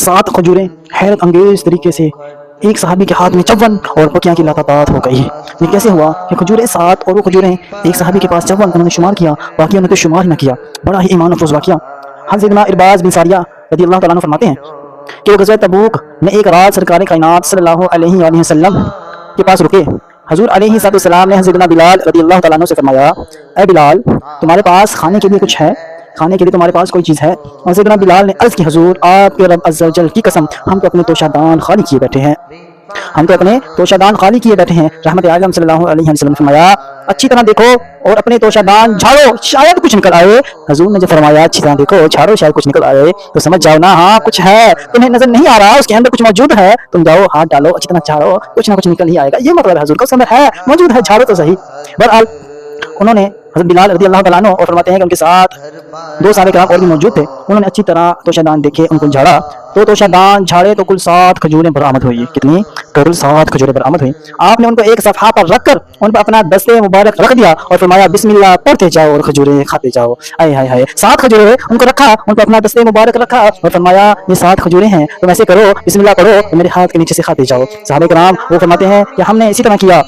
7 खजूरें हैरत अंगेज तरीके से एक सहाबी के हाथ में 54 और बकिया की लातातात हो गई। ये कैसे हुआ कि खजूरें 7 और वो खजूरें एक सहाबी के पास 54, उन्होंने शुमार किया, बाकी उन्होंने तो शुमार ही न किया। बड़ा ही ईमान अफरोज वाक़या। हज़रत इरबाज़ बिन सारिया रज़ी अल्लाह तआला अन्हु फरमाते हैं कि वो ग़ज़वा तबूक में एक रात सरकार कायनात सल्लल्लाहु अलैहि वसल्लम के पास रुके। हजूर अलैहिस्सलाम ने हज़रत बिलाल रज़ी अल्लाह तआला अन्हु से फरमाया, ऐ बिलाल, तुम्हारे पास खाने के लिए कुछ है? खाने के लिए तुम्हारे पास कोई चीज़ है? हज़रत बिलाल ने अर्ज़ की, हजूर आपके रब अज़्ज़ा वजल की कसम, हम तो अपने तोशादान खाली किए बैठे हैं, हम तो अपने तोशादान खाली किए बैठे हैं। रहमत आलम सल्लल्लाहु अलैहि वसल्लम फरमाया, अच्छी तरह देखो और अपने तोशादान झाड़ो, शायद कुछ निकल आए। हजूर ने जब फरमाया अच्छी तरह देखो, झाड़ो, शायद कुछ निकल आए, तो समझ जाओ ना, हाँ कुछ है, तुम्हें नजर नहीं आ रहा, उसके अंदर कुछ मौजूद है, तुम जाओ हाथ डालो, अच्छी तरह झाड़ो, कुछ ना कुछ निकल ही आएगा। ये मतलब है हजूर का, उसके अंदर है, मौजूद है, झाड़ो तो सही। बहरहाल उन्होंने हज़रत बिलाल रज़ी अल्लाह तआला अन्हु और फरमाते हैं कि उनके साथ 2 सहाबा किराम और भी मौजूद थे। उन्होंने अच्छी तरह तोशादान देखे, उनको झाड़ा, तो तोशादान झाड़े तो कुल 7 खजूरें बरामद हुई। कितनी? टोटल 7 खजूरें बरामद हुई। आपने उनको एक सफ़ा पर रखकर उन पर अपना दस्ते मुबारक रख दिया और फरमाया, बिस्मिल्लाह पढ़ते जाओ और खजूरें खाते जाओ। आए हाय हाय, 7 खजूरें उनको रखा, उन पर अपना दस्ते मुबारक रखा और फरमाया, ये 7 खजूरें हैं, तुम ऐसे करो, बिस्मिल्लाह पढ़ो, तो मेरे हाथ के नीचे से खाते जाओ। सहाबा किराम वो फरमाते हैं कि हमने इसी तरह किया,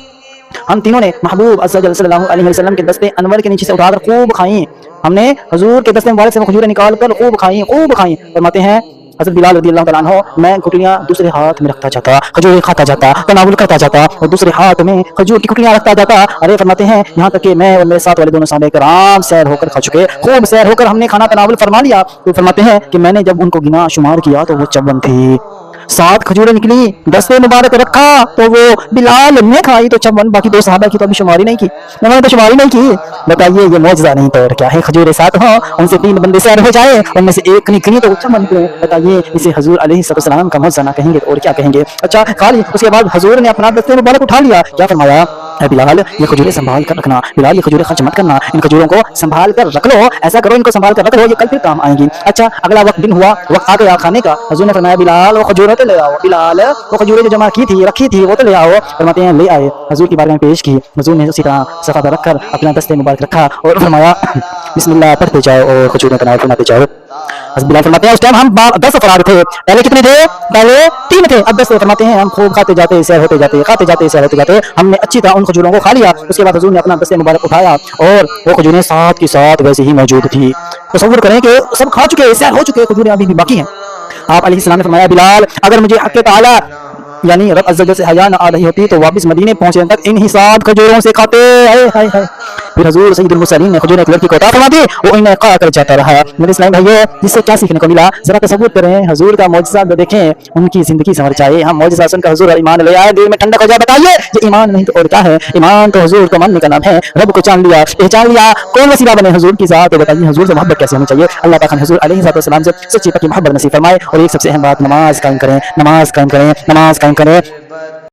हम तीनों ने महबूब सल्लल्लाहु अलैहि वसल्लम के दस्ते अनवर के नीचे से उठाकर खूब खाई। हमने हजूर के दस्ते मुबारक से वो खजूरें निकाल कर खूब खाई, खूब खाई। फरमाते हैं हज़रत बिलाल रज़ी अल्लाह तआला अन्हु, मैं गुठलियाँ दूसरे हाथ में रखता जाता, खजूरें खाता जाता, तनावुल करता जाता और दूसरे हाथ में खजूर की गुठलियाँ रखता जाता। अरे फरमाते हैं यहाँ तक कि मैं और मेरे साथ वाले दोनों सहाबा किराम सैर होकर खा चुके, खूब सैर होकर हमने खाना तनावुल फरमा लिया। तो फरमाते हैं कि मैंने जब उनको गिना शुमार किया तो वो 54 थी। 7 खजूरें निकली, दस्ते मुबारक रखा तो वो बिलाल ने खाई तो 54, बाकी 2 सहाबा की तो अभी शुमारी नहीं की, उन्होंने तो शुमारी नहीं की। बताइए ये मौजज़ा नहीं तो और क्या है? खजूरें 7 हों, उनसे 3 बंदे सैर हो जाए, उनमें से एक निकली तो 54 निकले। बताइए इसे हजूर अलैहिस्सलाम का मौजज़ा ना कहेंगे और क्या कहेंगे? अच्छा खाली उसके बाद हजूर ने अपना दस्ते मुबारक उठा लिया, क्या फरमाया, बिलाल ये खजूरें संभाल कर रखना, बिलाल ये खजूरें खर्च मत करना, इन खजूरों को संभाल कर रख लो, ऐसा करो इनको संभाल कर रख लो, ये कल फिर काम आएंगी। अच्छा अगला वक्त दिन हुआ, वक्त आ गया खाने का। हजूर ने फरमाया, बिलाल वो खजूरें तो ले आओ, बिलाल वो खजूरें जो जमा की थी, रखी थी, वो तो ले आओ। फरमाते हैं ले आए, हजूर की बारगाह में पेश की। हजूर ने उसी तरह सफ़ा पर रखकर अपना दस्ते मुबारक रखा और फरमाया, बिस्मिल्लाह पढ़ते जाओ और खजूरें तनावुल फरमाते जाओ। बिलाल फरमाते हैं उस टाइम हम 10 अफराद थे, पहले कितने थे? पहले 3 थे, अब 10 थे। फरमाते हैं हम खूब खाते जाते, सैर होते जाते, खाते जाते, सैर होते जाते, हमने अच्छी तरह उन खजूरों को खा लिया। उसके बाद हजूर ने अपना दस्ते मुबारक उठाया और वो खजूरें 7 की 7 वैसे ही मौजूद थी। तसव्वुर करें कि सब खा चुके, सैर हो चुके, खजूरें अभी भी बाकी हैं। आप अलैहिस्सलाम ने फरमाया, बिलाल अगर मुझे हक़ ताला यानी रब अज़्ज़ा वजल से हया न आ रही होती तो वापस मदीने पहुंचने तक इन ही 7 खजूरों से खाते। हाय हाय हाय। फिर हजूर सैयदुल मुरसलीन ने खजूर एक लड़की को अता फरमा दी, वो इन्हें खा कर जाता रहा। मेरे इस्लामी भाइयों, जिससे क्या सीखने को मिला? जरा तसव्वुर करें, हजूर का मौजज़ा देखें, उनकी जिंदगी संवर जाए। हम मौजज़ा सुनकर हजूर और ईमान ले आए, दिल में ठंडक हो जाए। बताइए ये ईमान नहीं तो और क्या है? ईमान तो हजूर को मानने का नाम है। रब को जान लिया, पहचान लिया, कौन वसीला बने हजूर की ज़ात। बताइए हजूर से मोहब्बत कैसे होनी चाहिए? अल्लाह पाक हजूर अलैहिस्सलाम से सच्ची पक्की मोहब्बत नसीब फरमाए। और एक सबसे अहम बात, नमाज कायम करें, नमाज कायम करें, नमाज कायम करें।